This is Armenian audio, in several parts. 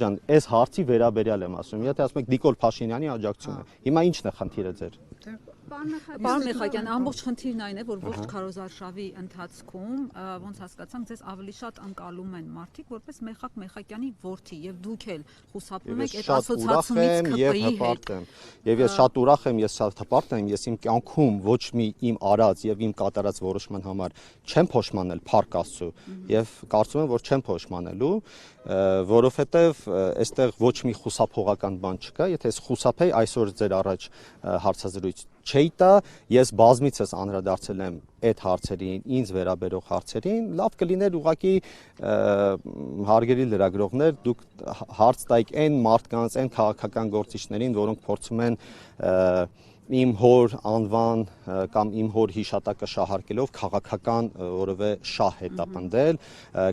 Այս հարցի վերաբերյալ եմ ասում, եթե ասում եք Նիկոլ Փաշինյանի աջակցությունը, հիմա ի՞նչն է խնդիրը ձեր։ Պարոն Մեխակյան, ամբողջ խնդիրն այն է, որ ողջ քարոզարշավի ընթացքում ոնց հասկացանք, ձեզ ավելի շատ ընկալում են մարդիկ, որպես Մեխակ Մեխակյանի որդի, եւ դուք էլ խուսափում եք այդ ասոցիացիոնից ԿՊ-ի հետ։ Եվ ես շատ ուրախ եմ, ես շատ հպարտ եմ, ես իմ կյանքում ոչ մի իմ արած եւ իմ կատարած որոշման համար չեմ փոշմանել Փառք Աստծո եւ կարծում եմ, որ չեմ փոշմանելու, որովհետեւ այստեղ ոչ մի խուսափողական բան չկա, եթե ես խուսափեի այսօր ձեր առաջ հարցազրույց չէի տա, ես բազմիցս անդրադարձել եմ այդ հարցերին, ինձ վերաբերող հարցերին, լավ կլիներ ուղղակի հարգելի լրագրողներ, դուք հարց տայիք այն մարդկանց, այն քաղաքական գործիչներին, որոնք փորձում են իմ հոր անվան կամ իմ հոր հիշատակը շահարկելով քաղաքական որևէ շահ հետապնդել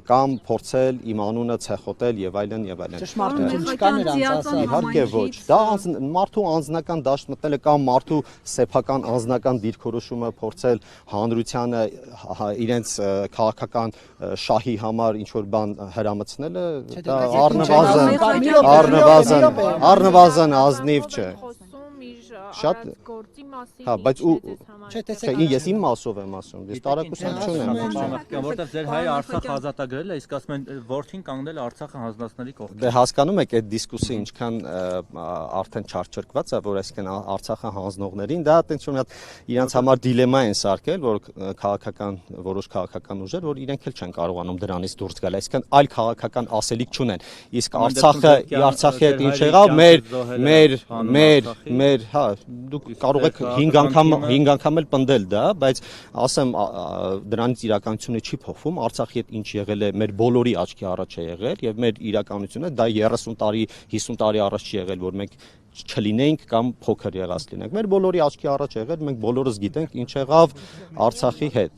կամ փորձել իմ անունը ցեխոտել եւ այլն եւ այլն։ Ճշմարտություն չկա նրանց ասած։ Իհարկե ոչ, դա մարդու անձնական դաշտ մտնելը կամ մարդու սեփական անձնական դիրքորոշումը փորձել հանրությանը իրենց քաղաքական շահի համար ինչ որ բան հրամցնելը դա առնվազն ազնիվ չէ։ Շատ գործի մասին հա, բայց Չէ, տեսեք, ես իմ մասով եմ ասում, ես տարակուսան չունեմ։ Որտեղ ձեր հայը Արցախ ազատագրել է, իսկ ասում են որդին կանգնել Արցախը հանձնածների կողքին։ Դե հասկանում եք այդ դիսկուսը ինչքան արդեն չարչրկված է, որ այսինքն Արցախը հանձնողներին դա այտենց մի հատ իրանց համար դիլեմա են սարքել, որ որոշ քաղաքական ուժեր, որ իրենք էլ չեն կարողանում դրանից դուրս գալ, այսինքն այլ քաղաքական ասելիք չունեն։ Իսկ Արցախի հետ ինչ եղավ, մեր, հա, դուք կարող եք 5 անգամ էլ պնդել դա, բայց ասեմ դրանից իրականությունը չի փոխվում, Արցախի հետ ինչ եղել է, մեր բոլորի աչքի առաջ է եղել եւ մեր իրականությունը դա 30 տարի, 50 տարի առաջ չի եղել, որ մենք չլինենք կամ փոքր եղած լինենք։ Մեր բոլորի աչքի առաջ եղել, մենք բոլորս գիտենք ինչ եղավ Արցախի հետ։